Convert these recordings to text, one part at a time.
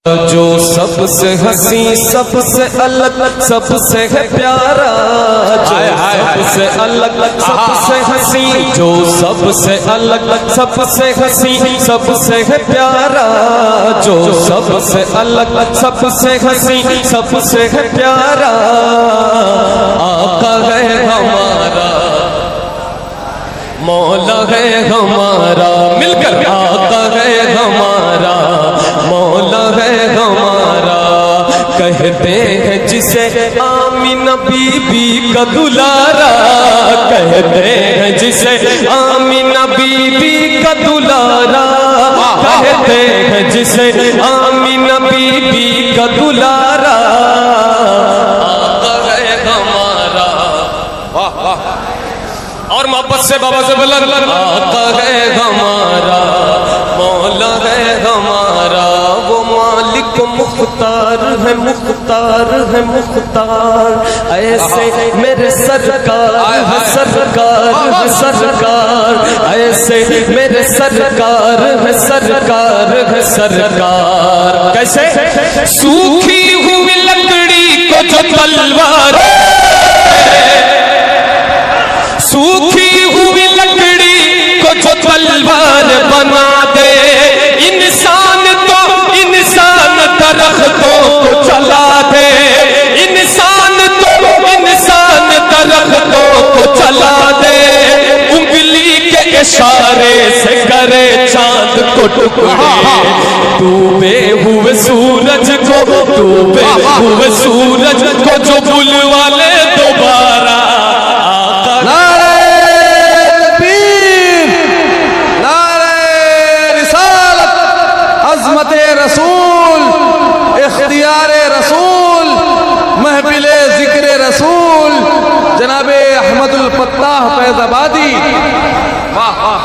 जो सबसे हंसी सबसे अलग सबसे है प्यारा, जो सबसे अलग सबसे हंसी, जो सबसे अलग सबसे हंसी सबसे है प्यारा, जो सबसे अलग सबसे हंसी सबसे है प्यारा, आका है हमारा, मौला है हमारा, मिलकर आका है हमारा, मौला है हमारा। कहते हैं जिसे आमीना बीबी का दुलारा, कहते हैं जिसे आमीना बीबी का दुलारा, कहते हैं जिसे आमीना बीबी का दुलारा, आका है हमारा। वाह वाह, और मोहब्बत से बाबा से बुलंद, आका है हमारा, मौला है हमारा, वो मालिक मुख्तार है, मुख्तार है मुख्तार, ऐसे मेरे सरकार है, सरकार है सरकार, ऐसे मेरे सरकार है, सरकार है सरकार। कैसे? सूखी हुई लकड़ी को जो तलवार, सूखी हुई लकड़ी को जो तलवार बना दे, इंसान तो इंसान दरख्तों को चला दे, इंसान तो इंसान दरख्तों को चला दे, उंगली के इशारे से करे चांद को टुकड़े, डूबे हुए सूरज को, डूबे हुए सूरज को जो बुलवा ले दोबारा, रसूल, इख्तियार रसूल, महफिले जिक्र रसूल, जनाबे अहमदुल फत्ताह फैज़ाबादी। वाह वाह,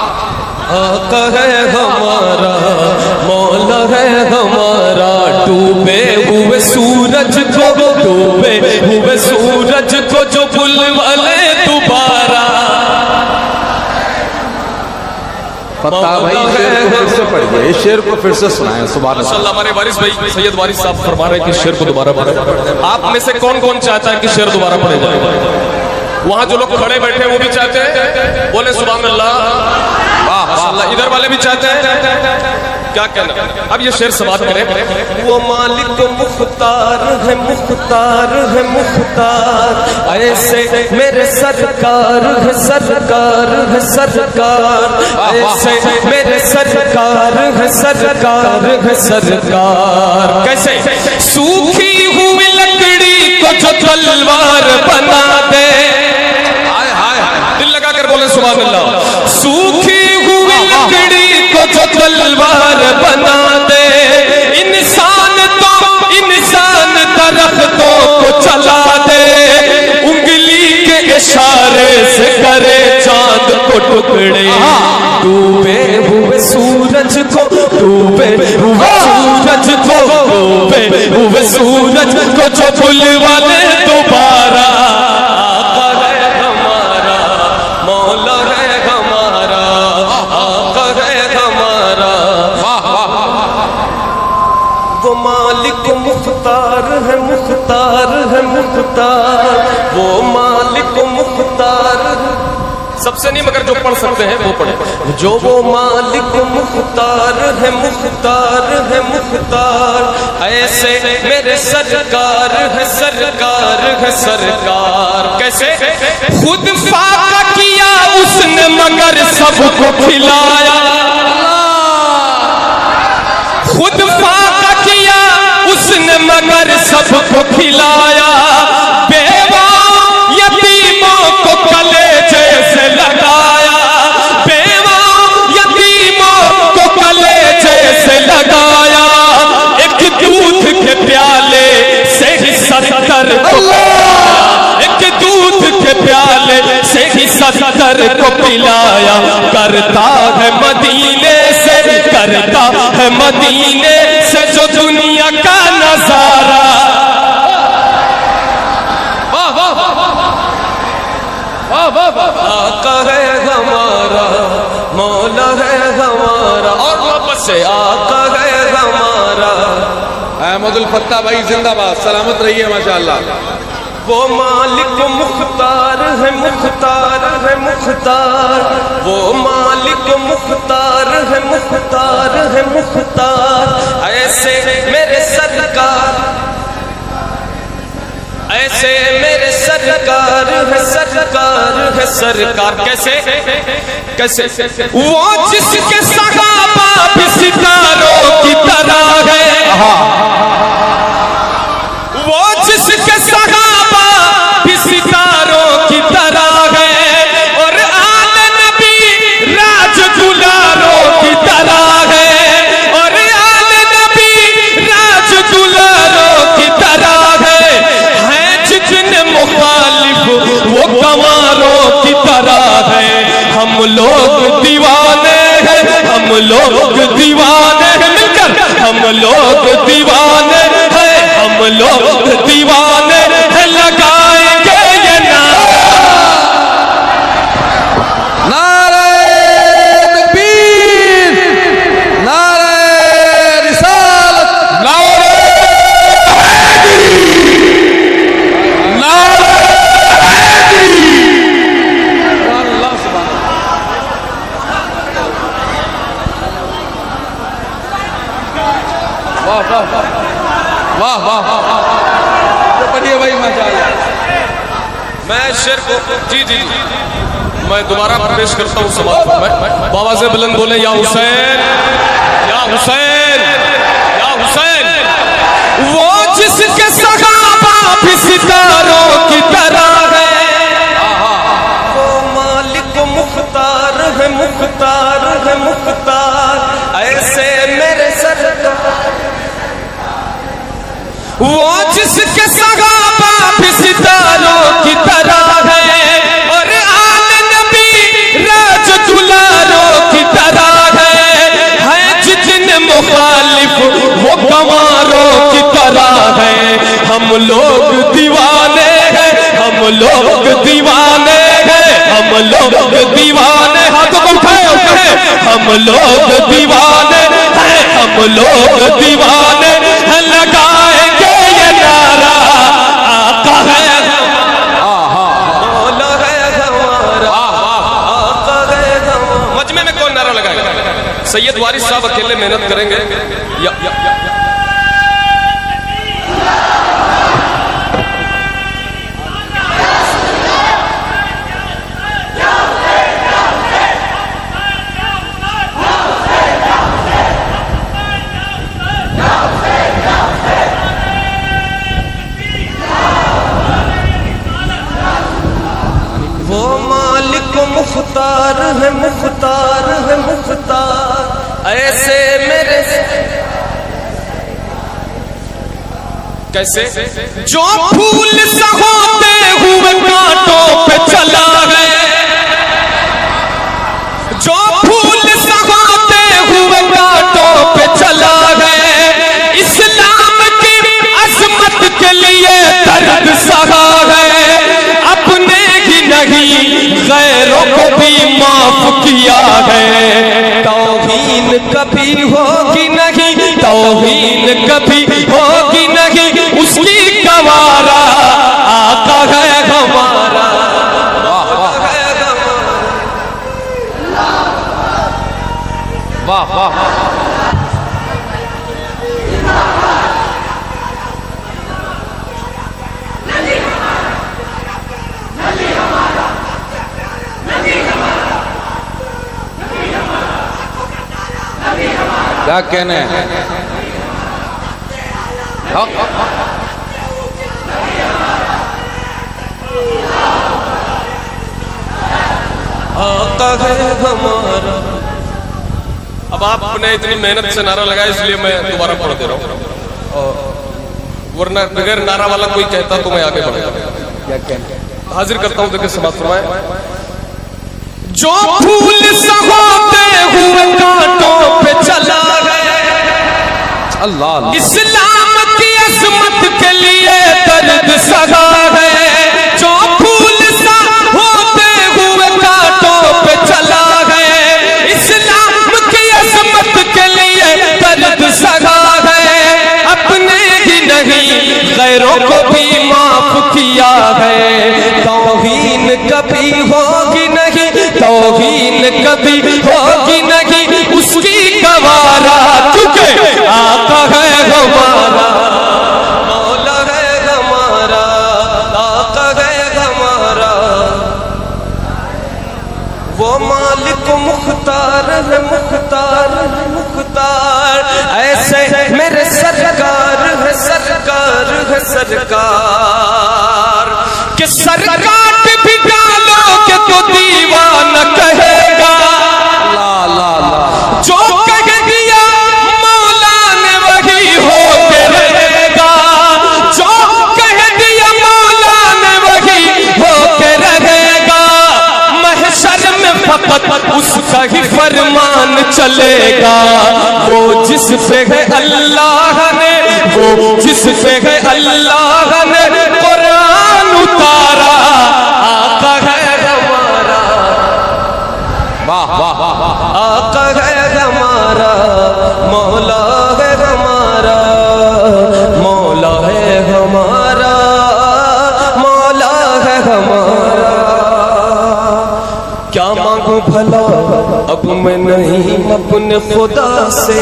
आका है हमारा, मौला है हमारा, डूबे हुए सूरज को, डूबे हुए सूरज को जो बुलवा ले दोबारा। पता भाई शेर को फिर से पढ़िए, इस शेर को फिर से सुनाएं। सुभान अल्लाह। हमारे वारिस भाई सैयद वारिस साहब फरमा रहे हैं कि शेर को दोबारा पढ़े। आप में से कौन कौन चाहता है कि शेर दोबारा पढ़े जाए? वहां जो लोग खड़े बैठे हैं वो भी चाहते हैं, बोले सुभान अल्लाह। माशाअल्लाह, इधर वाले भी चाहते हैं। क्या कहना? अब ये शेर समाप्त करें। वो मालिक मुख्तार है, मुख्तार है मुख्तार, ऐसे मेरे सरकार है, सरकार है सरकार, ऐसे मेरे सरकार है, सरकार है सरकार। कैसे? सूखी हुई लकड़ी को जो तलवार बना दे, हाय हाय दिल लगा कर बोले सुभान अल्लाह। सूखी हुई लकड़ी को जो तलवार बना दे, इंसान तो इंसान दरख्तों को चला दे, उंगली के इशारे से करे चांद को टुकड़े, डूबे हुए सूरज को, डूबे हुए सूरज को, डूबे हुए सूरज को जो बुलवा ले दोबारा, आका है हमारा, मौला है हमारा, आका है हमारा। वो मालिक मुख्तार है, मुख्तार है मुख्तार, वो मालिक मुख्तार, सबसे नहीं मगर जो पढ़ सकते हैं वो पढ़े। जो वो मालिक मुख्तार है, मुख्तार है मुख्तार, ऐसे मेरे सरकार है, सरकार है सरकार। कैसे? खुद फाका किया उसने मगर सबको खिलाया, खुद फाका किया उसने मगर सबको खिलाया, बेवा यतीमों को कलेजे से लगाया, बेवा यतीमों को कलेजे से लगाया, एक दूध के प्याले से ही 70 को पिलाया, एक दूध के प्याले से ही 70 को पिलाया, करता है मदीने से, करता है मदीने से जो दुनिया का नजारा। वाह वाह वाह वाह वाह, आका है हमारा, मौला है हमारा, और वापस से आका है हमारा, अहमदुल फत्ता भाई जिंदाबाद, सलामत रहिए माशाअल्लाह। वो मालिक मुख्तार है, मुख्तार है, मुख्तार। वो मालिक मुख्तार है, मुख्तार है, मुख्तार। ऐसे मेरे सरकार, ऐसे मेरे सरकार है, सरकार है, सरकार। कैसे कैसे? वो जिसके सहाबा भी सितारों की तरह है, वो जिसके सहाबा भी सितारों की तरह है, और आले नबी राजदुलारों की तरह है, और आले नबी राजदुलारों की तरह है जितने मुखालिफ वो गंवारों की तरह है। हम लोग दीवाने हैं, हम लोग दीवाने हैं, मिलकर हम लोग दीवाने हैं, हम लोग दीवाने हैं, लगाएंगे ये नारे तकबीर, नारे रिसालत, नारे वाह वाह वाह, बढ़िया भाई माशाअल्लाह। मैं शेर को जी जी जी मैं दोबारा पेश करता हूँ समाज में। बाबा से बुलंद बोले या हुसैन, या हुसैन, या हुसैन। वो जिसके सहाबा भी सितारों की तरह है, वो मालिक मुख्तार है, मुख्तार है, मुख्तार। ऐसे मेरे सरकार, वो जिसके सहाबा भी सितारों की तरह है, और आले नबी राजदुलारों की तरह है जितने मुखालिफ वो गंवारों की तरह है। हम लोग दीवाने हैं, हम लोग दीवाने हैं, हम लोग दीवाने, हाथों को उठाए उठाए, हम लोग दीवाने हैं, हम लोग दीवाने हैं, लगाएंगे ये नारा, आका है मौला है हमारा, आका है हमारा। मजमे में कौन नारा लगाएगा? सैयद वारिस साहब अकेले मेहनत करेंगे। वो मालिक मुख्तार है, मुख्तार है, मुख्तार। ऐसे मेरे कैसे? जो फूल सा होते हुए कांटों पे चला है, जो फूल सा होते हुए कांटों पे चला है, इस्लाम की अजमत के लिए दर्द सहा है, अपने ही नहीं गैरों को भी माफ किया है। तौहीन कभी होगी नहीं, तौहीन कभी होगी नहीं, उसकी गवारा आका है हमारा। वाह वाह, क्या कहने हैं? आका है हमारा। अब आपने इतनी मेहनत से नारा लगाया इसलिए मैं दोबारा पढ़ दे रहा हूँ, वरना बगैर नारा वाला कोई कहता तो मैं आगे बढ़ता। हाजिर करता हूँ, देखिए समाप्त फरमाए। जो फूल सा होते हुए कांटों पे चला है, अल्लाह, इस्लाम की अजमत के लिए दर्द सहा है। जो फूल सा होते हुए कांटों पे चला है, इस्लाम की अजमत के लिए दर्द सहा है, अपने को मुख्तार है मुख्तार है मुख्तार, ऐसे मेरे सरकार है सरकार है सरकार, कि सरकार भी डालोगे तो दीवाना कहेगा, ला ला ला जो कह दिया मौला ने वही होके रहेगा, जो कह दिया मौला ने वही होके रहेगा, महशर में फकत उसका ही फरमान चलेगा, वो जिस पे है अल्लाह ने, वो जिस पे है अल्लाह ने कुरान उतारा, आका है हमारा, वाह वाह वाह, आका है हमारा, मौला है हमारा, मौला है हमारा, मौला है हमारा। क्या मांगू भला अब मैं नहीं अपने खुदा से,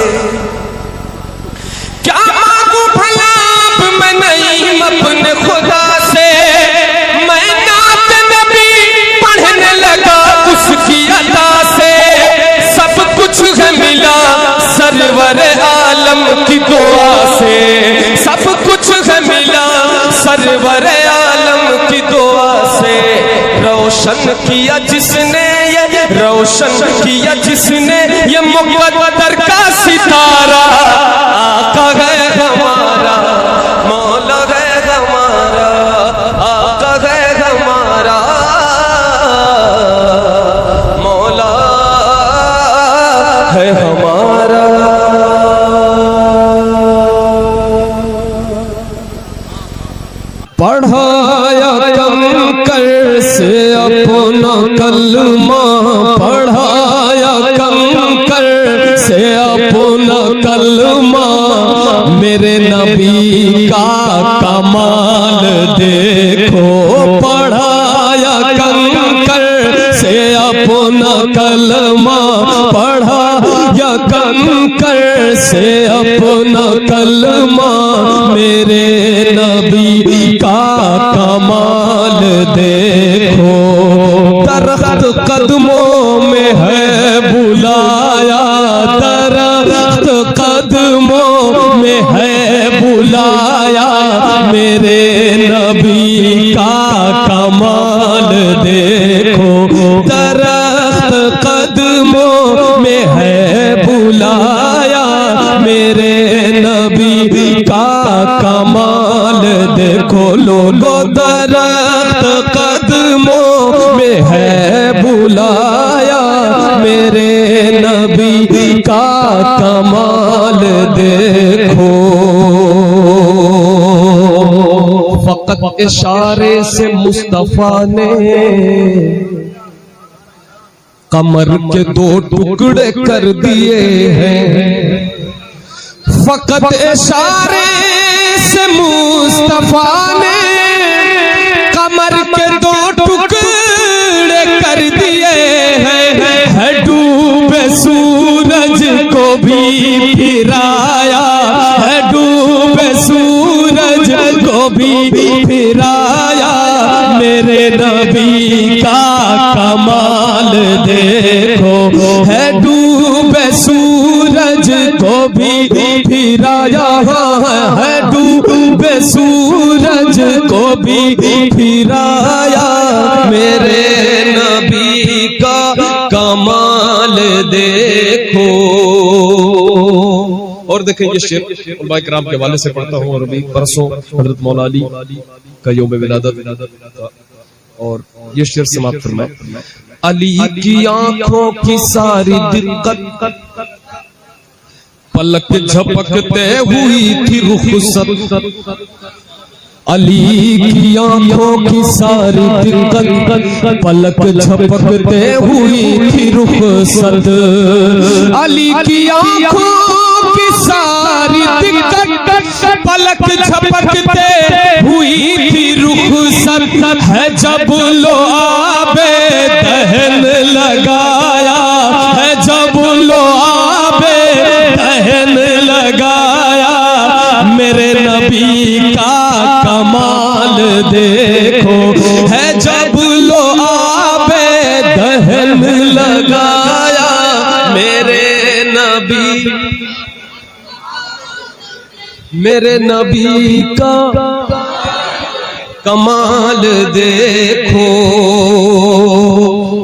क्या मांगू भला अब मैं नहीं अपने खुदा से, मैं नात नबी पढ़ने लगा उसकी अदा से, सब कुछ है मिला सरवर आलम की दुआ से, सब कुछ है मिला सरवर आलम की दुआ से, रोशन किया जिसने ये, रोशन किया जिसने ये मुक़द्दर का सितारा, आका है हमारा, मौला है हमारा, आका है हमारा, मौला है हमारा। पढ़ाया कंकर से अपना कलमा, पढ़ाया कंकर से अपना कलमा, मेरे नबी का कमाल देखो, पढ़ाया कंकर से अपना कलमा, पढ़ाया कंकर से अपना कलमा, मेरे नबी का कमाल देखो, दरख्त कदमों में है बुलाया, दरख्त कदमों में है बुलाया, मेरे नबी का कमाल देखो, दरख्त कदमों में है बुलाया, मेरे नबी का कमाल देखो, लोगो दरख्त कदमों में है बुलाया, मेरे नबी का कमाल देखो। फकत इशारे से मुस्तफा ने कमर के दो टुकड़े कर दिए हैं, फकत इशारे से मुस्तफा ने कमर के दो टुकड़े कर दिए हैं, है डूबे सूरज को भी फिराया, है डूबे सूरज को भी फिराया, मेरे नबी का कमाल देखो, है डूबे सूरज को भी फिराया, है डूबे सूरज को भी फिराया, मेरे नबी का कमाल देखो। और देखें ये शेर उलमा किराम के हवाले से पढ़ता हूँ, और अभी परसों हजरत मौला अली का यौम विलादत, और ये शेर समाप्त फरमाए, अली की आंखों की सारी दिक्कत पलक झपकते हुई थी रुखसत, अली की आंखों की सारी दिक्कत पलक झपकते हुई थी रुखसत, अली की आंखों की सारी दिक्कत पलक झपकते हुई थी रुखसत, है जब लो आबे दहन लगाया, है जब लो आबे दहन लगाया, मेरे नबी का कमाल देखो, है जब लो आबे दहन लगाया, मेरे नबी का कमाल देखो।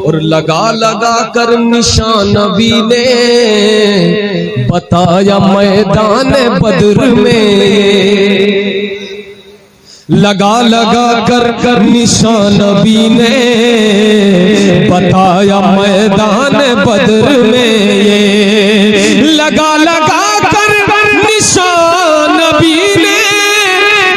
और लगा लगा कर निशान नबी ने बताया मैदान बद्र में। लगा लगा कर निशान नबी ने बताया मैदान बद्र में। लगा लगा कर निशान नबी ने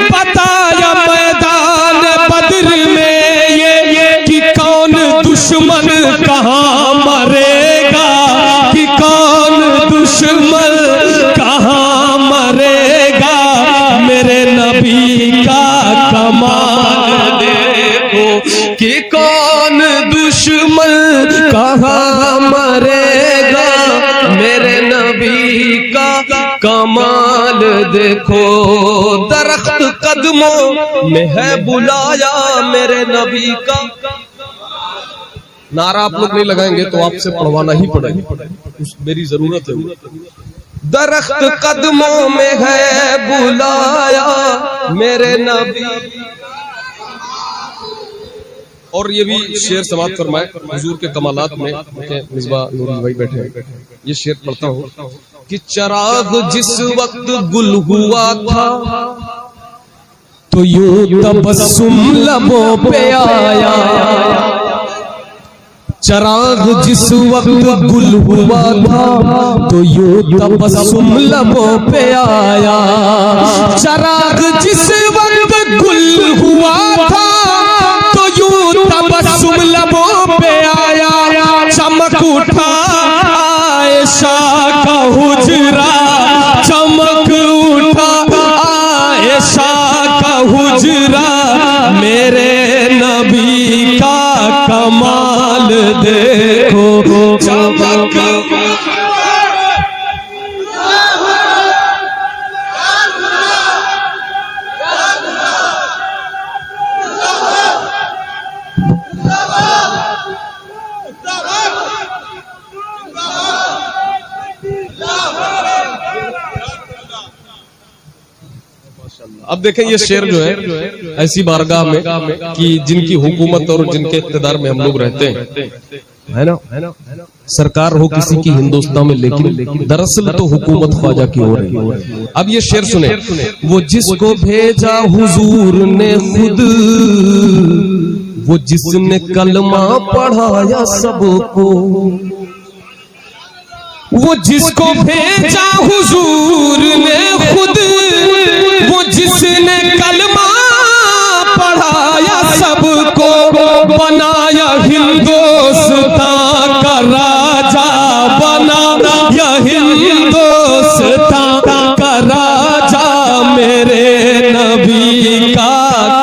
बताया मैदान बद्र में ये कि कौन दुश्मन कहाँ मरेगा, कि कौन दुश्मन कहाँ मरेगा। मेरे नबी का कमाल देखो कि कौन दुश्मन कहाँ मरेगा। मेरे नबी का कमाल देखो। दरख्त कदमों में है बुलाया मेरे नबी का। नारा आप लोग नहीं लगाएंगे तो आपसे पढ़वाना ही पड़ेगा, मेरी जरूरत है। दरख्त कदमों में है बुलाया मेरे नबी। और ये भी शेर समाप्त फरमाए हुजूर के कमालात में। मिसबा नूरी भाई बैठे हैं, ये शेर पढ़ता हूँ कि चराग जिस वक्त गुल हुआ था तो यूं तबस्सुम लबों पे आया। चराग जिस वक्त गुल हुआ था तो यूं तबस्सुम लबों पे आया। चराग जिस वक्त गुल हुआ था तो यूं तबस्सुम लबों पे आया। चमक उठा आयशा का हुजरा, चमक उठा आयशा का हुजरा। मेरे नबी का कमाल देखो। चमक अब देखें ये शेर जो है ऐसी बारगाह में कि जिनकी हुकूमत और जिनके इक़्तिदार में हम लोग रहते हैं, है ना। सरकार हो किसी की हिंदुस्तान में, लेकिन दरअसल तो हुकूमत ख्वाजा की हो रही है। अब ये शेर सुने। वो जिसको भेजा हुजूर ने खुद, वो जिसने कलमा पढ़ाया सबको। वो जिसको भेजा हुजूर ने खुद, वो जिसने कलमा पढ़ाया सबको। बनाया हिंदुस्तान का राजा, बनाया हिंदुस्तान का राजा। मेरे नबी का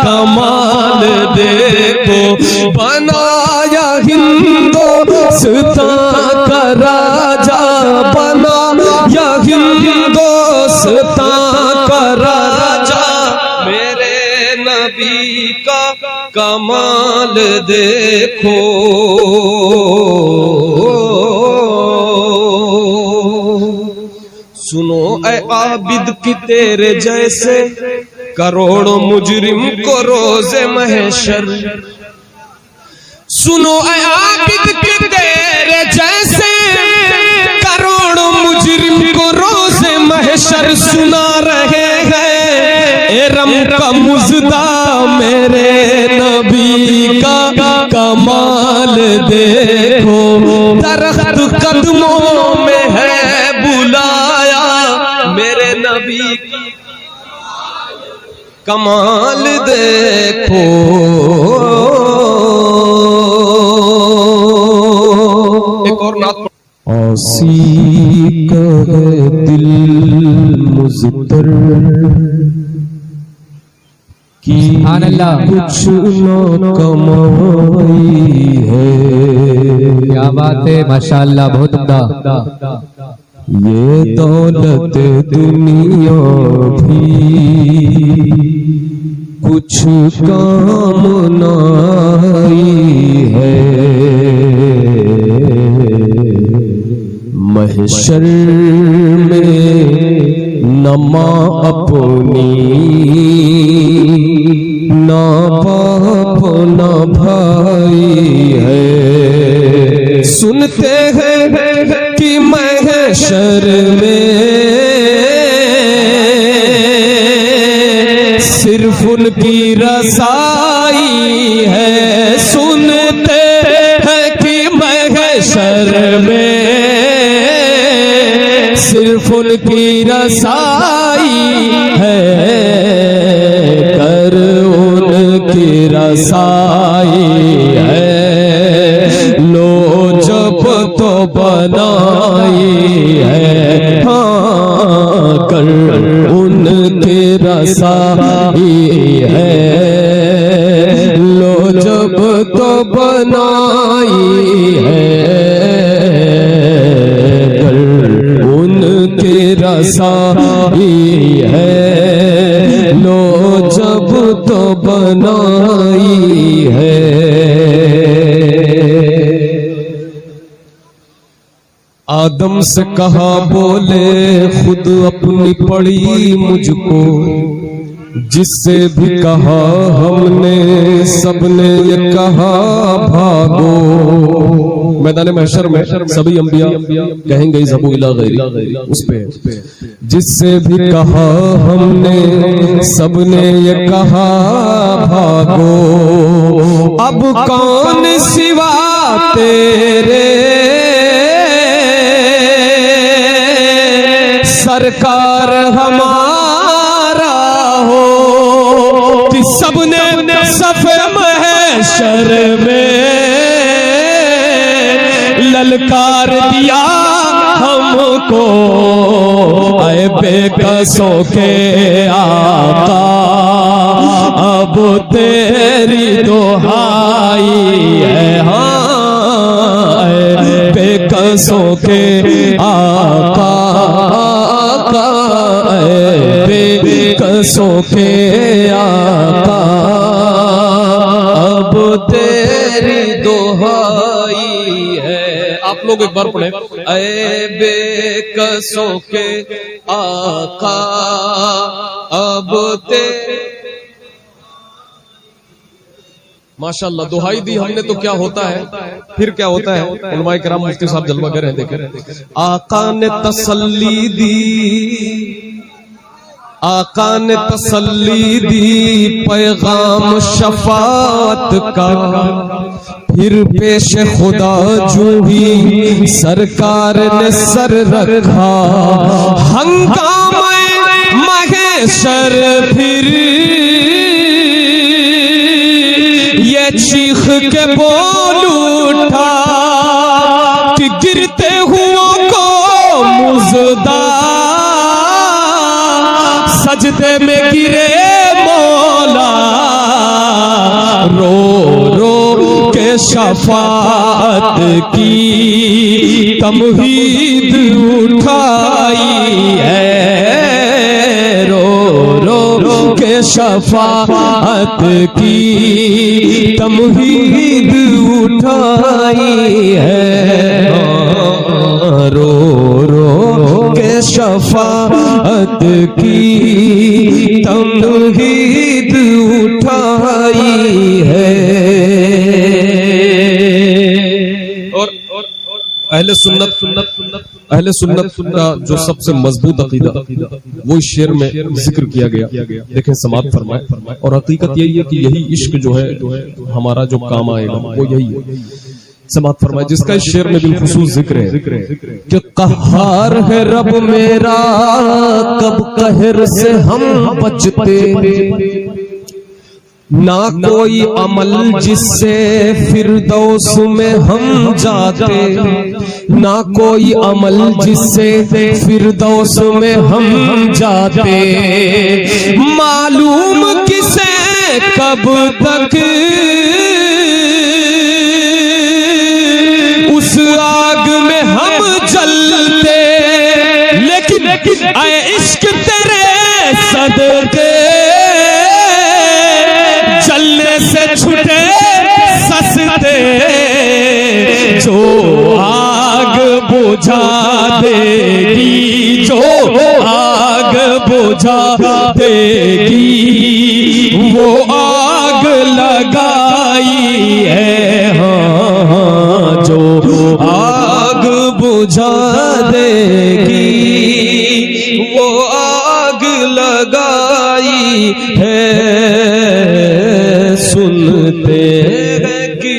कमाल देखो। बनाया हिंदुस्तान का राजा, बनाया हिंदुस्तान का राजा। मेरे नबी का कमाल देखो। सुनो ऐ आबिद की तेरे जैसे करोड़ों मुजरिम को रोज़े महशर। सुनो ऐ आबिद की तेरे जैसे करोड़ों मुजरिम को रोज़े महशर। सुना रहे हैं एरम का मुजदा मेरे नबी का कमाल देखो। दरख्त कदमों में है बुलाया मेरे नबी का कमाल देखो। एक और नात आसी का है दिल मुज़्तर की कुछ न कमाई है। क्या बात है, माशाअल्लाह, बहुत उम्दा। ये दौलत दुनिया भी कुछ काम न आई है। महशर में न माँ अपनी, ना बाप ना भाई है। सुनते हैं कि महशर में सिर्फ उनकी रसाई है। सुनते हैं कि महशर में सिर्फ उनकी रसाई है। कर उनकी रसाई है। लो जब तो बनाई है। हाँ कर उनकी रसाई है। लो जब तो बनाई है। उनकी रसाई है। लो जब तो बनाई है। आदम से कहा बोले खुद अपनी पड़ी मुझको, जिससे भी कहा हमने सबने ये कहा भागो। मैदान महशर में सभी अंबिया कहेंगे ज़बू इला गैरी, उस पे जिससे भी कहा हमने सबने ये कहा भागो। अब कौन सिवा तेरे सरकार हमारा हो, कि सबने सफे महशर में ललकार दिया हमको। आए बेकसों के आका अब तेरी दुहाई है। हाँ बेकसों के आका, बेकसों के आका अब तेरी दुहाई है। आप लोग एक बार पढ़े, ऐ बेकसों के आका अब ते। माशाअल्लाह दुहाई दी हमने तो क्या होता है, फिर क्या होता है। उलमाए किराम मुफ्ती साहब जलवा कर रहे देखे, आका ने तसल्ली दी, आका ने तसल्ली दी पैगाम शफात का। फिर पेश खुदा जूही सरकार ने सर रखा। हंगामे महशर फिर ये चीख के बोल उठा, कि गिरते हुओं को मुजदा सजदे में गिरे मौला। रो रो के शफाअत की तमहीद उठाई है। रो रो के शफाअत की तमहीद उठाई है। रो रो के शफाअत की तमहीद उठाई है। और अहले सुन्नत का जो सबसे मजबूत अकीदा वो इस शेर में जिक्र किया गया। देखें समात फरमाए। और हकीकत यही है कि यही इश्क जो है हमारा जो काम आएगा वो यही है। समात फरमाए जिसका इस शेर में बिलखुसूस जिक्र है कि कहार है रब मेरा, कब कहर से हम बचते। ना कोई अमल जिससे फिरदौस में हम जाते। ना कोई अमल जिससे फिरदौस में हम जाते। मालूम किसे कब तक उस आग में हम जलते। लेकिन आए इश्क तेरे सदके जलने से छुटे सस्ते। जो आग बुझा देगी, जो आग बुझा देगी, वो आग लगाई है, हाँ, जो आग बुझा देगी, वो आग लगाई है। सुनते हैं कि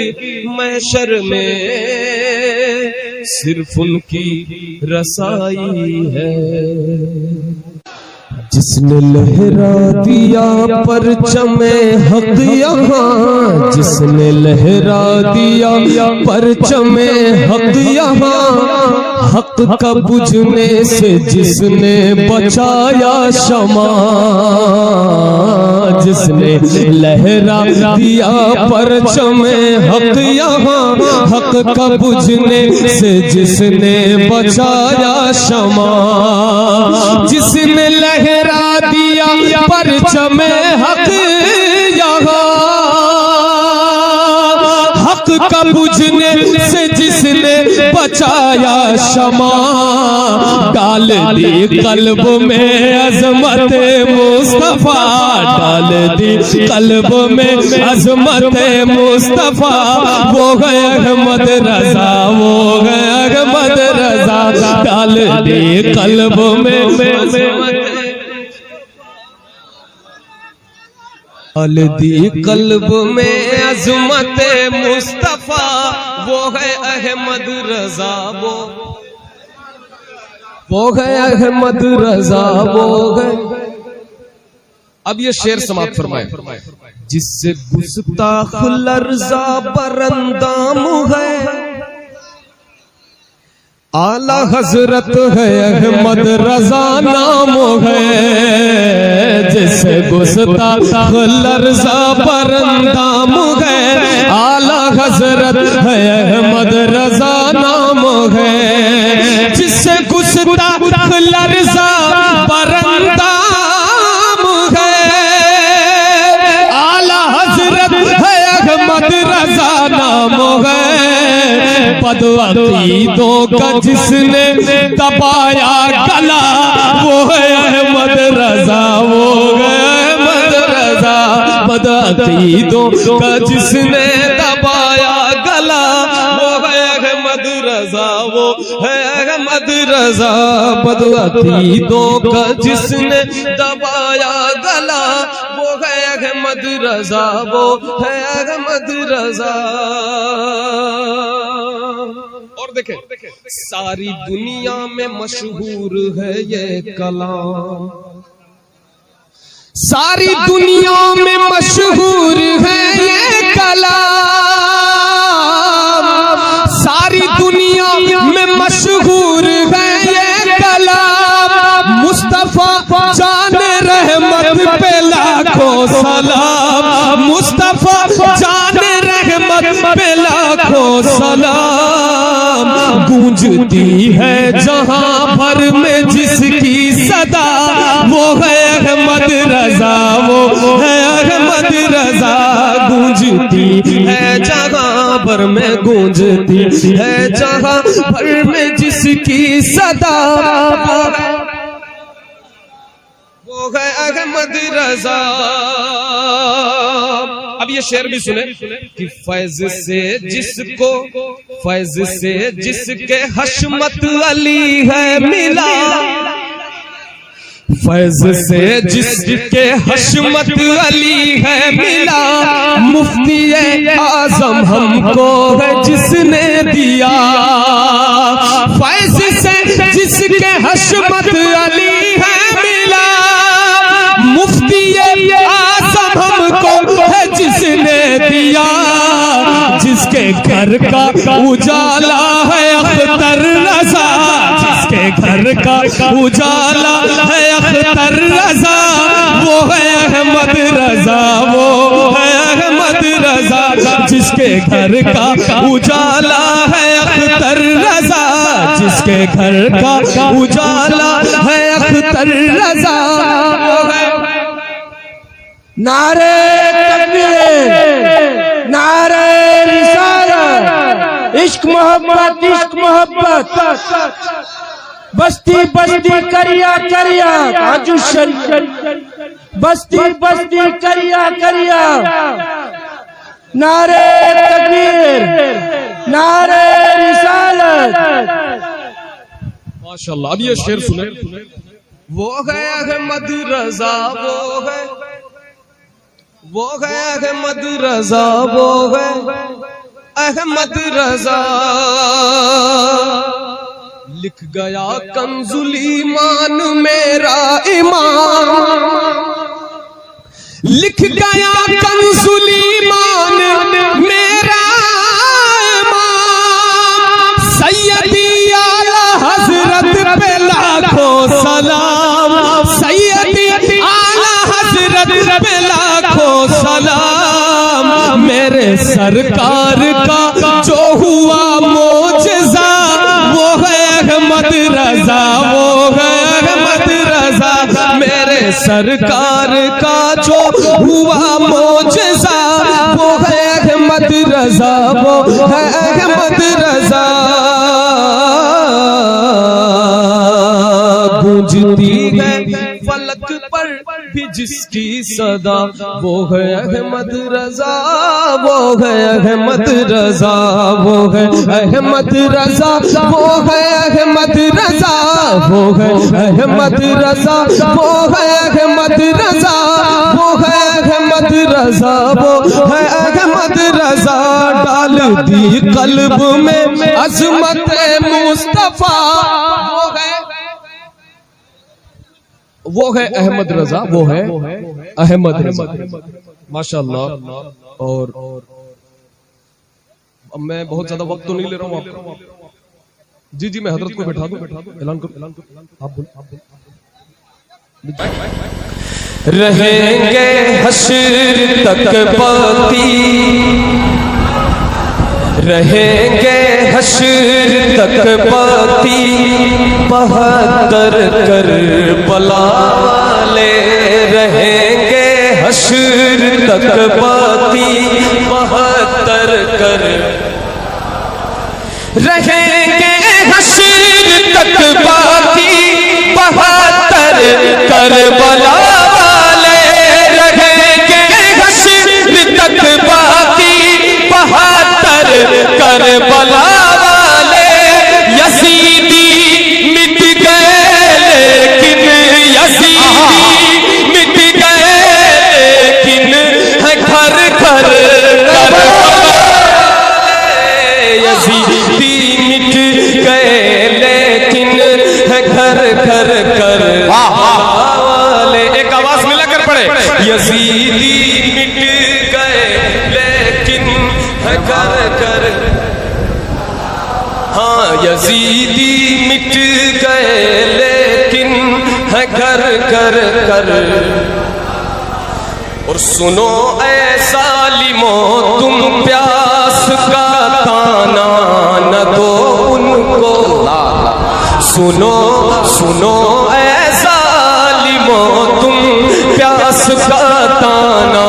महशर में सिर्फ उनकी रसाई है। जिसने लहरा दिया परचमे हक यहाँ, जिसने लहरा दिया परचमे हक यहाँ, हक का बुझने से जिसने बचाया शमा, जिसने लहरा दिया परचमे हक यहाँ, हक का बुझने से जिसने बचाया शमा, जिसने लहरा दिया परचमे हक यहाँ, हक का बुझने से जिसने बचाया शमा, डाल दी कल्ब में अजमत मुस्तफा, डाल दी कल्ब में अजमत मुस्तफा, वो है अहमद रजा, वो है अहमद रजा, डाल दी कल्ब में अजमत, डाल दी कल्ब में अजमत मुस्तफा, वो है अहमद रजा, वो है अहमद रजा, वो है। अब ये शेर समाप्त फरमाए। जिससे गुस्ताख लर्जा बरंदाम है, आला हजरत है अहमद रजा नाम है, जिससे गुस्ताख लर्जा बरंदाम है, आला हजरत है अहमद रजा नाम है, जिससे गुस्ताख लर्जा बरंदाम है, आला हजरत है अहमद रजा नाम है। बदअकीदों का जिसने दबाया गला, वो है अहमद रजा, वो है अहमद रजा, बदअकीदों का जिसने दबाया गला, वो है अहमद रजा, वो है अहमद रजा, बदअकीदों का जिसने दबाया गला, वो है अहमद रजा, वो है अहमद रजा। और देखें, सारी दुनिया में मशहूर है ये कलाम, सारी दुनिया में मशहूर है ये कलाम, सारी दुनिया में मशहूर है ये कलाम, मुस्तफा जान रहमत पे लाखों सलाम, मुस्तफा जान रहमत पे लाखों सलाम, गूंजती है जहां भर में जिसकी सदा, वो है अहमद रजा, वो है अहमद रजा, गूंजती है जहां भर में, गूंजती है जहां भर में जिसकी सदा, वो है अहमद रजा। अब ये शेर भी सुने कि फैज से जिसको, फैज से जिसके हशमत अली है मिला, फैज से जिसके हशमत अली है मिला, मुफ्ती आजम हमको है जिसने दिया, फैज से जिसके हशमत अली है मिला, मुफ्ती आजम हमको है जिसने दिया, जिसके घर का उजाला है अख्तर रजा, जिसके घर का उजाला है अख्तर रजा, वो है अहमद रजा, वो है अहमद रजा, जिसके घर का उजाला है अख्तर रजा, जिसके घर का उजाला है अख्तर रजा, वो है। नारे तकबीर, नारे रिसालत, इश्क मोहब्बत, इश्क मोहब्बत। बस्ती बस्ती करिया करिया आजू बस्ती बस्ती करिया करिया नारे तकबीर नारे रिसालत। माशाल्लाह। अब ये शेर सुने। वो है अहमद रजा, वो है अहमद रजा, वो है अहमद रजा, लिख गया कंजुल ईमान मेरा इमाम, लिख गया कंजुल ईमान मेरा इमाम, सैयदी आला हजरत पे लाखों सलाम, सैयदी आला हजरत पे लाखों सलाम, मेरे सरकार का जो हुआ मोजज़ा वो है अहमद रजा, वो है अहमद रजा, मेरे सरकार का जो हुआ मोजज़ा वो है अहमद रजा, वो है अहमद रजा। गूंजती है फलक पर भी जिसकी सदा वो है अहमद रजा, वो है अहमद रजा, वो है अहमद रजा, वो है अहमद रजा, वो है अहमद रजा, वो है अहमद रजा, वो है अहमद रजा, वो है अहमद रजा। डाल दी कल्ब में अज़मत मुस्तफा, वो है अहमद रजा, वो है अहमद रजा। माशाअल्लाह। और अब मैं बहुत ज्यादा वक्त तो नहीं ले रहा हूँ आपका। जी जी, मैं हजरत को बैठा दूं, ऐलान करो, आप बोलो। रहेंगे हश्र तक बाकी, रहेंगे हश्र तक बाकी, 72 करबला वाले रहेंगे हश्र तक बाकी, 72 कर रहेंगे हश्र तक बाकी, 72 करबला वाले रहेंगे हश्र तक बाकी, 72 करबला वाले। यजीदी मिट गए लेकिन यजीदी मिट गए लेकिन है घर घर यजीदी मिट गए लेकिन है घर घर कर वाले। एक आवाज मिलाकर पढ़े, यजीदी मिट गए लेकिन है घर घर, हाँ यजीदी मिट गए लेकिन है घर घर कर। और सुनो ऐ सालिमों तुम प्यास का ताना न दो उनको, सुनो सुनो ऐ सालिमों तुम प्यास का ताना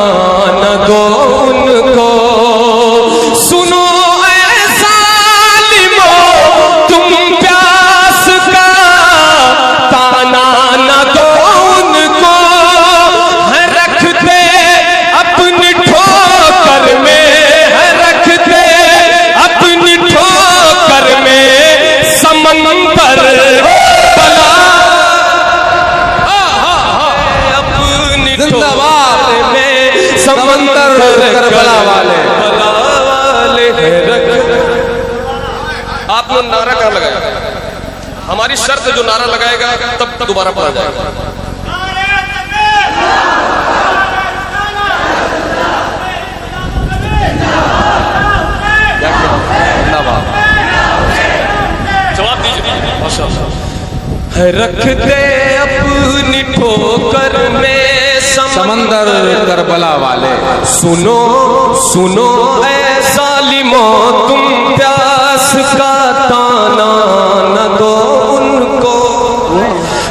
न दो उनको, सुनो ऐ सालिमों तुम प्यास का ताना न दो उनको, है रखते अपनी ठोकर में, है रखते अपनी ठोकर में समंदर बला, अपनी ठोकर में समंदर करबला वाले रख। आप लोग नारा कहाँ लगाएगा? हमारी शर्त जो नारा लगाएगा तब दोबारा पढ़ा जाएगा। जवाब दीजिए। माशाअल्लाह। है रखते अपनी ठोकर में समंदर करबला वाले, सुनो सुनो ऐ जालिमों तुम प्यास का ताना न दो उनको,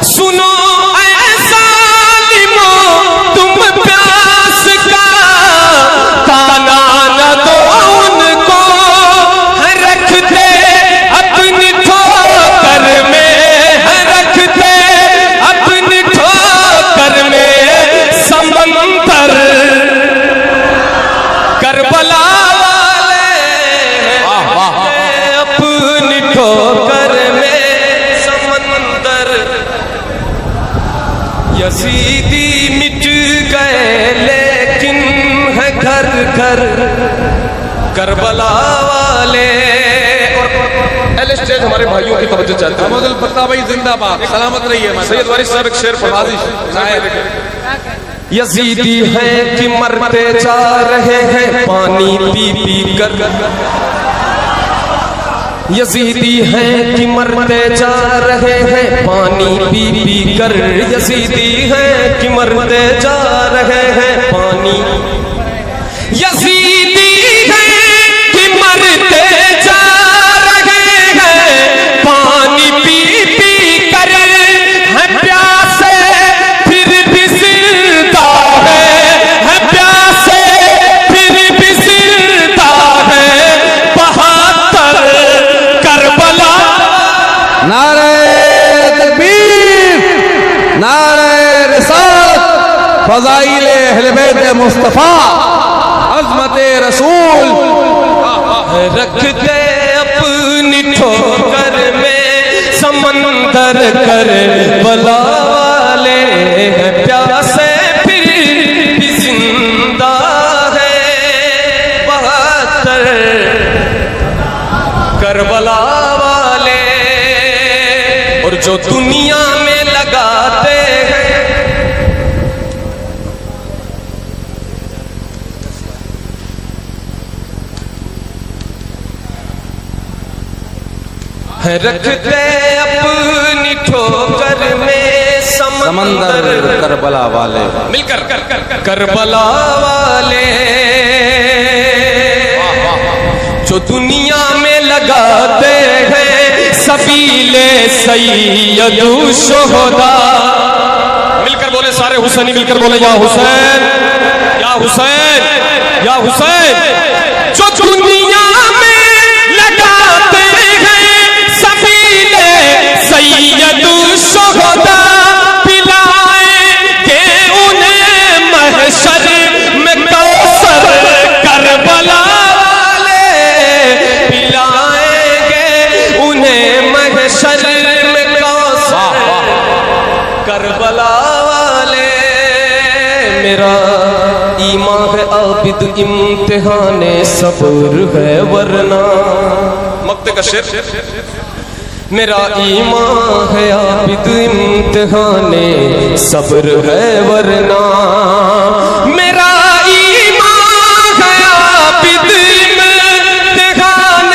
सुनो ऐ जालिमों तुम प्यास का ताना न दो उनको, है रखते अपनी ठोकर में, करबला वाले अपनी ठोकर में समंदर, यजीदी मिट गए लेकिन है घर घर करबला वाले। और स्टेज हमारे भाइयों की तवज्जो चाहते हैं। अहमदुल फत्ता भाई जिंदाबाद, सलामत रहिए। सैयद वारिस साहब एक शेर पढ़ा यजीदी हैं कि मरते जा रहे हैं पानी पी पी कर, यजीदी हैं कि मरते जा रहे हैं पानी पी पी कर, यजीदी हैं कि मरते जा रहे हैं पानी, यजीदी हैं कि मरते जा रहे हैं पानी पी पी कर, है प्यासे फिर भी जिंदा है प्यासे फिर भी जिंदा है 72 करबला। नारे तकबीर, नारे रिसालत, फज़ाइले अहले बैत मुस्तफा, अज़मत रसूल। रखते अपनी ठोकर में समंदर करबला वाले हैं प्यासे फिर भी जिंदा है 72 करबला वाले। और जो दुनिया में लगाते हैं रखते अपनी ठोकर में समंदर करबला वाले, मिलकर करबला वाले। जो दुनिया में लगाते हैं सबीले सैयदु शुहदा, मिलकर बोले सारे हुसैनी, मिलकर बोले या हुसैन या हुसैन या हुसैन। जो दुनिया में लगाते हैं सबीले सैयदु शुहदा, पिलाएंगे उन्हें महशर में कौसर करबला वाले, पिलाएंगे उन्हें महशर में कौसर करबला वाले। मेरा ईमान है आबिद इम्तिहान सब्र है वरना, मक्ते का शेर। मेरा ईमान है आबिद इम्तिहान सब्र है वरना, मेरा ईमान है आबिद इम्तिहान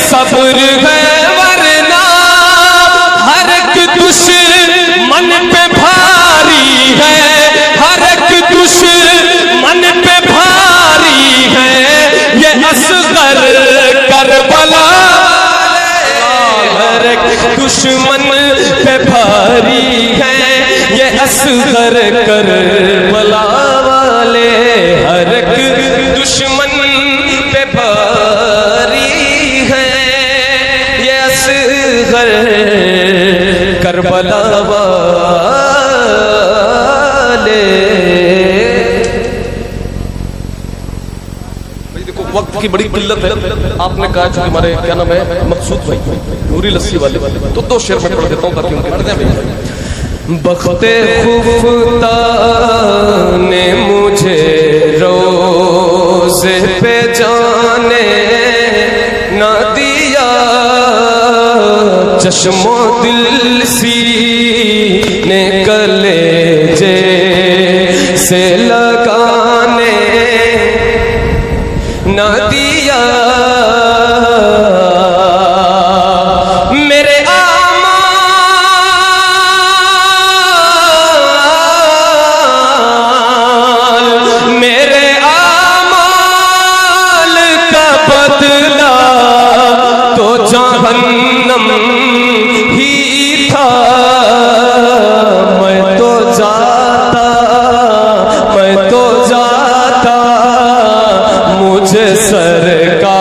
सब्र है वरना, हर एक दुश्मन पे भारी है, हर एक दुश्मन पे भारी है ये असगर करबला। हर एक दुश्मन पे भारी है ये असगर करबला वाले, हर एक दुश्मन पे भारी है ये असगर करबला वाले। वक्त की बड़ी किल्लत है। आपने कहा कि हमारे क्या नाम है मकसूद भाई नूरी लस्सी वाले, तो 2 शेर में पढ़ देता हूँ ताकि उनके पढ़ने में। बख्ते खुफ्ता ने मुझे रोज़े पे जाने न दिया, चश्मो दिल सीने कलेजे से लगाने न दिया, मेरे आमाल का बदला तो जहन्नम ही था। मैं तो जाता मुझे सरकार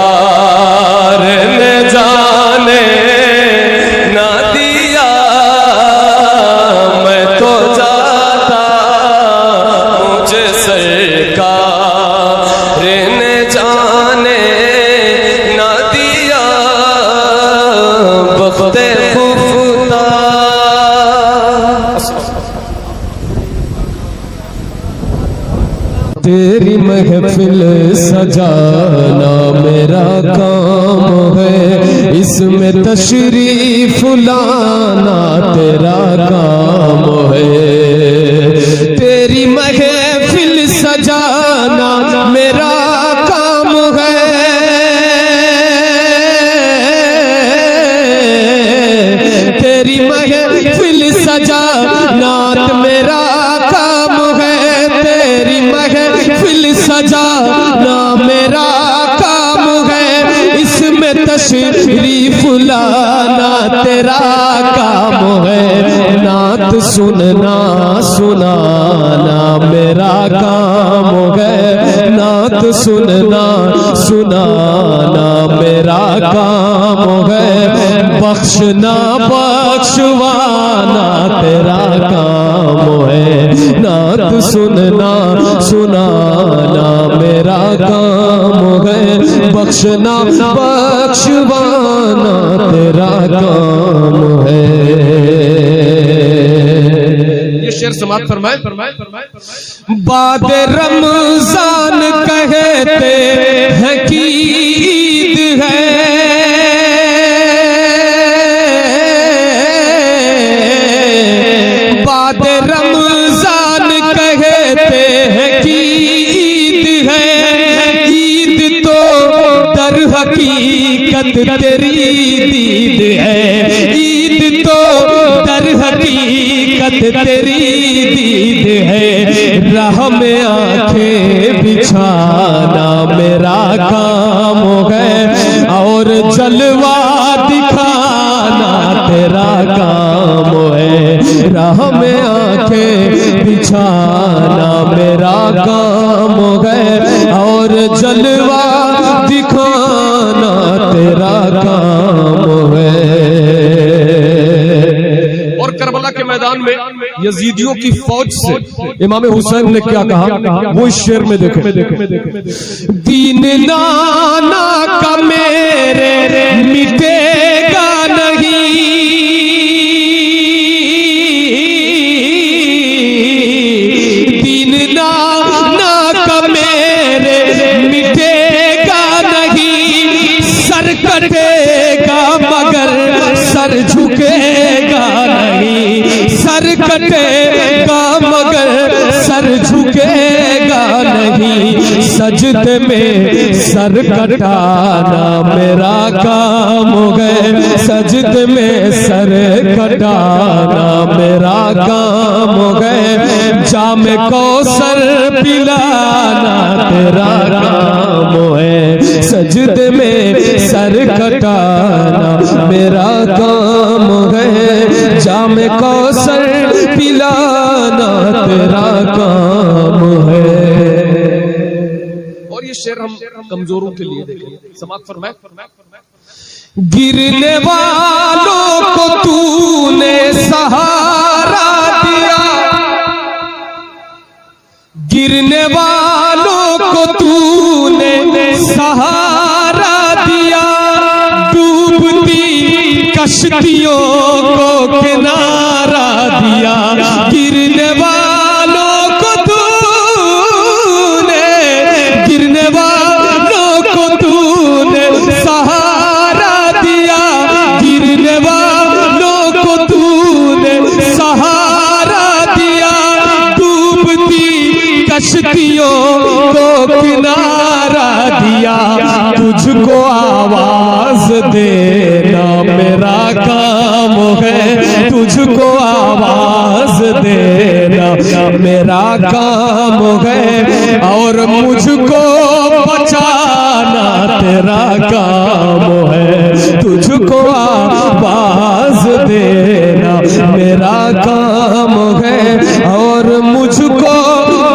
तेरी महफिल सजाना मेरा काम है, इसमें तशरीफ लाना तेरा काम है। तेरी महफिल सजाना मेरा काम है, तेरी महफिल सजाना मेरा काम है, तेरी महफिल सजाना मेरा काम है, इसमें तशरीफ लाना तेरा काम है। नात सुनना सुनाना मेरा काम है, नात सुनना सुनाना मेरा काम है, बख्शना बख्शवाना तेरा काम है। नात सुनना सुनाना मेरा काम है, बख्शना बख्शवाना तेरा काम है। ये शेर समाप्त फरमाए। बाद रमजान कहते हैं कि ईद है, बाद रमजान कहते हैं कि ईद है, ईद तो दर हकीकत तेरी दीद है, ईद तो दर हकीकत तेरी दीद है। राह में आंखें बिछाना मेरा काम है, और जलवा दिखाना तेरा काम है। राह में आंखें बिछाना मेरा काम है, और जलवा दिखाना तेरा काम है। और करबला के मैदान में यजीदियों की फौज से इमाम हुसैन ने क्या कहा, वो इस शेर में देखें। दीन नाना का मेरे मिटेगा नहीं, दीन नाना का मेरे मिटेगा नहीं, सर कटेगा मगर सर झुकेगा नहीं, सर कटेगा मगर सर झुकेगा नहीं। सजदे में सर कटाना मेरा काम है, सजदे में सर कटाना मेरा काम है, जाम कौसर पिलाना तेरा काम है, सजदे में सर कटाना मेरा काम है, जाम कौसर पिलाना तेरा काम है। और ये शेर हम कमजोरों के लिए देखें। समाप्त फरमाए। गिरने वालों को तूने सहारा दिया, गिरने वालों को तूने सहारा दिया, डूबती कश्तियों को किनारा दिया। गिरने वालों को तूने, गिरने वालों को तूने सहारा दिया, गिरने वालों को तूने सहारा दिया, डूबती कश्तियों को किनारा दिया। तुझको आवाज देना मेरा काम है, तुझको आवाज देना मेरा काम है, और मुझको बचाना तेरा काम है। तुझको आवाज देना मेरा काम है, और मुझको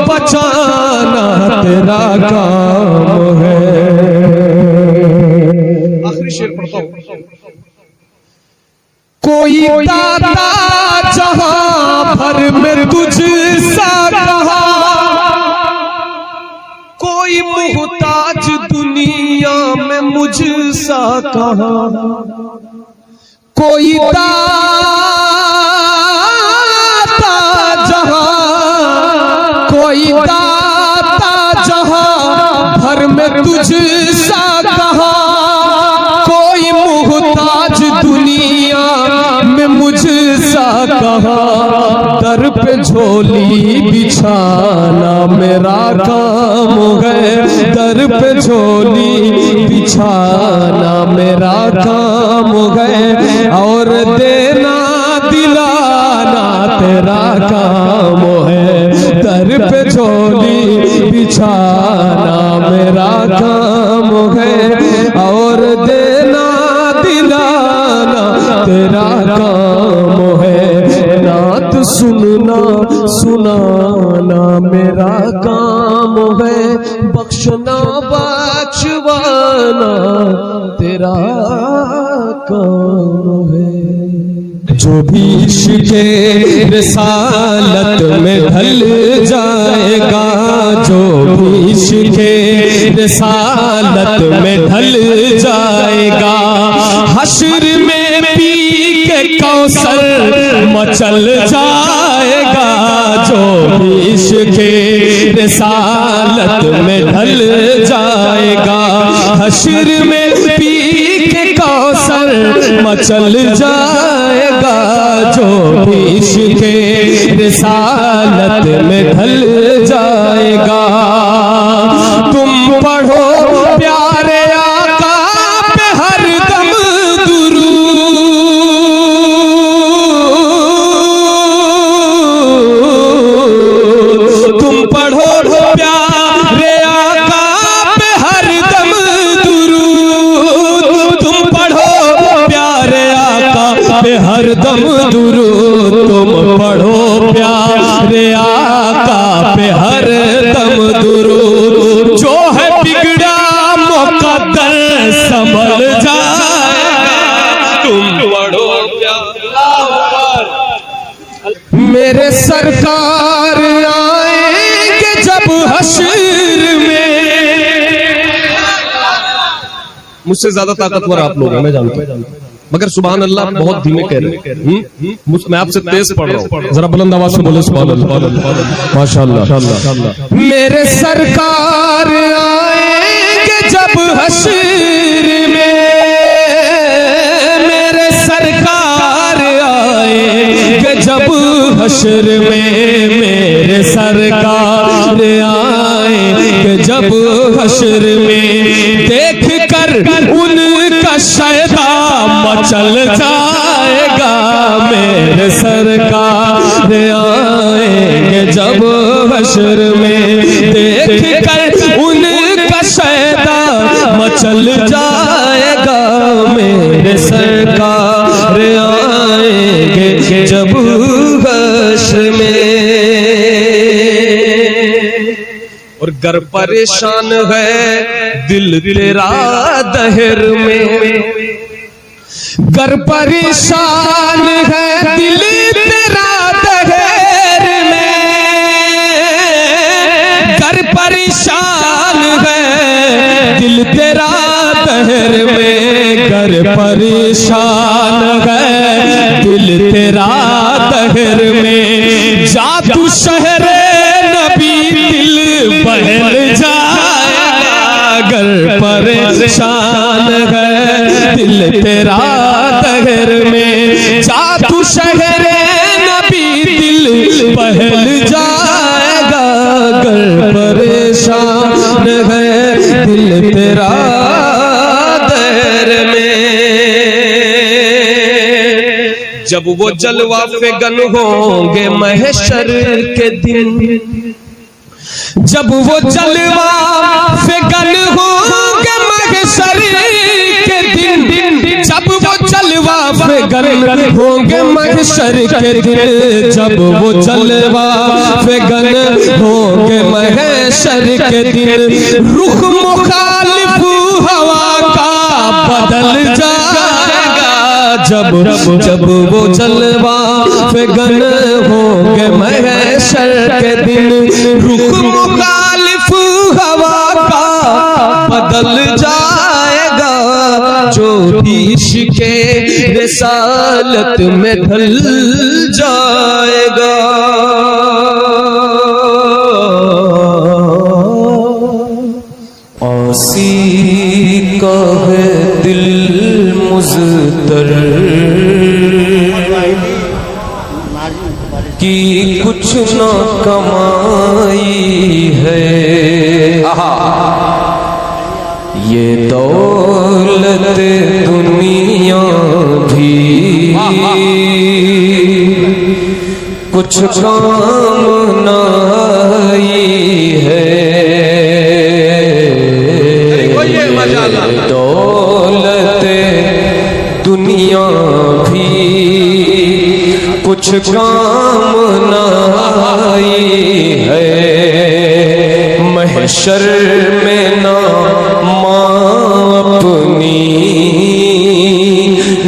बचाना तेरा काम है। आखिरी शेर पढ़ता हूं। कोई दाता जहां भर में तुझसा कहा, कोई मुहताज दुनिया में मुझसा कहा, कोई दाता जहां, कोई दाता में तुझसा कहा, कोई मुहताज दुनिया में मुझसा कहा, दर पे झोली बिछाना मेरा काम है, दर पे झोली बिछाना मेरा काम है, और देना दिलाना तेरा काम है, दर पे झोली बिछाना मेरा काम है, और देना दिलाना तेरा काम है, नात सुनना सुनाना मेरा काम है, बख्शना बख्शवाना तेरा काम है। जो भी इश्क़े रिसालत में ढल जाएगा, जो भी इश्क़े रिसालत में ढल जाएगा, हश्र में पी के कौसर मचल जाएगा, जो भी इश्क़े रिसालत में ढल जाएगा, हश्र में पी के कौसर मचल जाएगा, जो भी इश्क़े रिसालत में ढल जाएगा। तुम पढ़ो प्यारे आका पे हर दम दुरूद, तुम पढ़ो प्यारे आका पे हर दम दुरूद, तुम पढ़ो प्यारे आका पे हर दम दुरूद, तुम पढ़ो प्यारे आका पे हर दम दुरूद, जो है बिगड़ा मुक़द्दर संभल जाएगा, तुम पढ़ो मेरे सरकार आएंगे जब हश्र में। मुझसे ज्यादा ताकतवर आप लोग हैं, मैं जानता हूं, मगर सुभान अल्लाह बहुत धीमे कह रहे हैं। मैं आपसे तेज पढ़ रहा हूं, जरा बुलंद आवाज से बोले सुभान अल्लाह, माशाअल्लाह। मेरे सरकार आएंगे जब हश्र में, मेरे सरकार आएंगे जब हश्र में, मेरे सरकार आएंगे जब हश्र में, देख कर उनका शैदा मचल जाएगा, मेरे सरकार आएंगे जब हश्र में, देख कर उनका शैदा मचल जाएगा, मेरे सरकार आएंगे जब हश्र में। और गर परेशान है दिल तेरा दहर में, गर परेशान है दिल तेरा दहर में, गर परेशान है दिल तेरा दहर में, गर परेशान है दिल तेरा दहर में, जा तू शहरे नबी दिल बहल जाएगा, गर परेशान है दिल तेरा दहर में, जा तू शहरे नबी दिल बहल जाएगा, गर परेशान है दिल तेरा दहर में। जब वो जलवा फिगन होंगे महशर के दिन, जब वो जलवा फिगन होंगे महशर के दिन, जब वो जलवा फिगन होंगे महशर के दिन, जब वो जलवा फिगन होंगे महशर के दिन, रुख मुखालिफ हवा का बदल जाएगा, जब वो जलवा फिगन होंगे महशर के दिन, रुख मुखालिफ हवा का बदल जाएगा, जो भी इश्क़े रिसालत में ढल जाएगा। का है दिल मुज़्तर कि कुछ ना कमाई है, ये दौलत दुनिया भी कुछ काम ना आई है, दौलत दुनिया भी कुछ काम ना आई है, महशर में ना माँ अपनी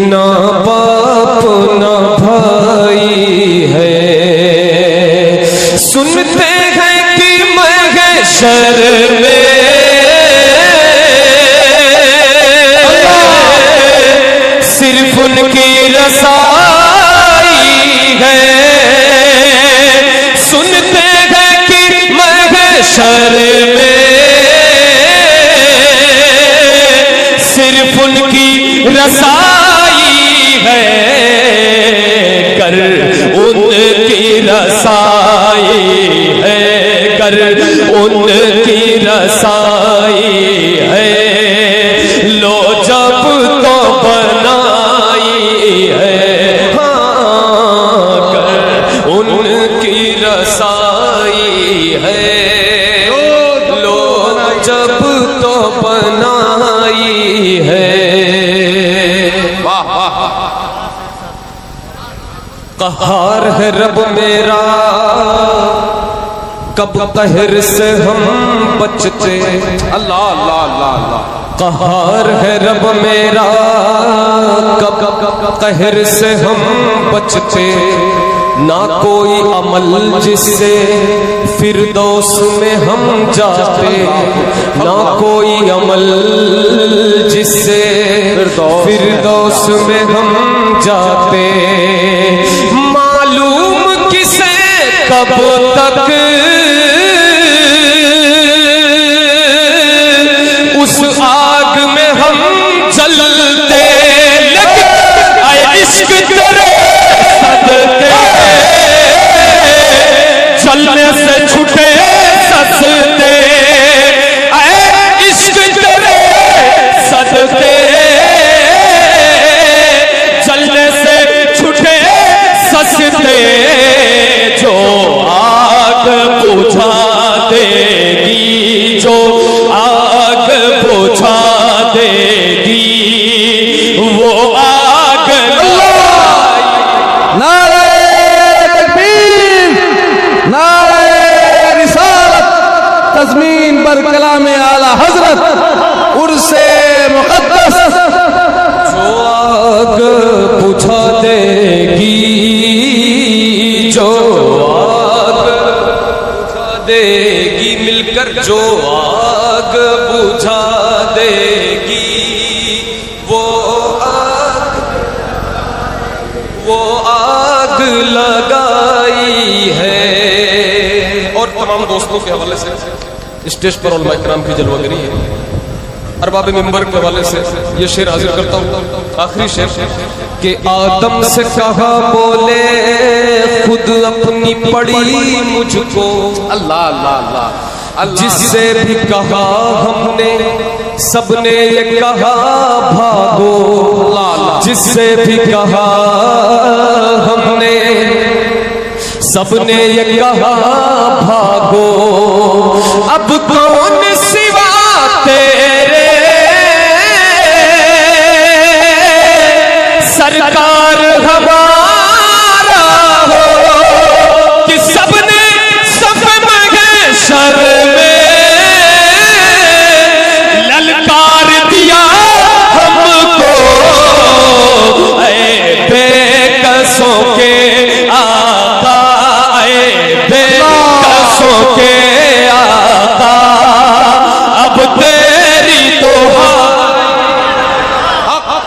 ना बाप ना भाई है, सुनते हैं कि महशर में सिर्फ उनकी रसाई है, सुनते हैं कि महशर में सिर्फ उनकी रसाई है, कर उनकी रसाई है, कर उनकी रसाई है, लो जब तो बनाई है, हाँ कर उनकी रसाई है, लो जब तो बनाई है। कहार है रब मेरा कब कहर से हम बचते, अल्लाह अल्लाह अल्लाह अल्लाह, कहार है रब मेरा कब कहर से हम बचते, ना कोई अमल जिससे फिरदौस में हम जाते, ना कोई अमल जिससे फिरदौस में हम जाते, मालूम किसे कब तक उस आग में हम जलते, लेकिन आए इश्क तेरे सदके जलने से छूटे ससते, आए इश्क तेरे सदके जलने से छूटे ससते, जो आग बुझा देगी, जो आग बुझा देगी वो आग नारे तकबीर, नारे रिसालत, तज़मीन बर कलाम आला हजरत उर्से मुक़द्दस, जो आग बुझा देगी, जो आग बुझा देगी, मिलकर जो आग बुझा देगी वो आग लगाई है। और तमाम दोस्तों के हवाले से स्टेज पर उलमा इकराम की जलवागरी है, अरबाब मिंबर के हवाले से ये शेर हाजिर करता हूँ, आखिरी शेर कि आदम से कहा बोले खुद अपनी पड़ी मुझको, अल्लाह अल्लाह अल्लाह, जिससे भी कहा हमने सबने ये कहा भागो, जिससे भी कहा हमने सबने ये कहा भागो, अब कौन सिवा तेरे सरकार हमारा हो, कि सबने सब महशर में ललकार दिया हमको, ऐ बेकसों के आका, ऐ बेकसों के आका, अब तेरी तो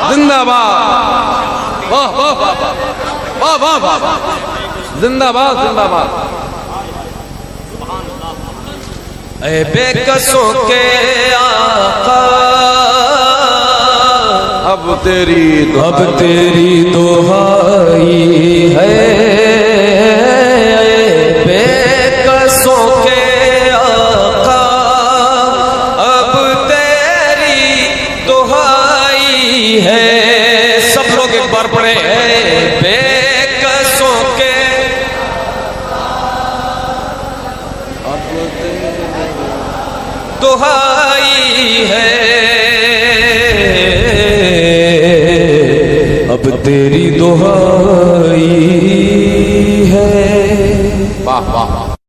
जिंदाबाद, वाह वाह वाह वाह वाह वाह वाह, जिंदाबाद जिंदाबाद, ऐ बेकसों के आका, अब तेरी अब तेरी दुहाई है बेकसों के आका, अब तेरी दुहाई है। सब लोग एक बार पढ़े, बेकसों के दुहाई है, अब तेरी दुहाई है। वाह वाह।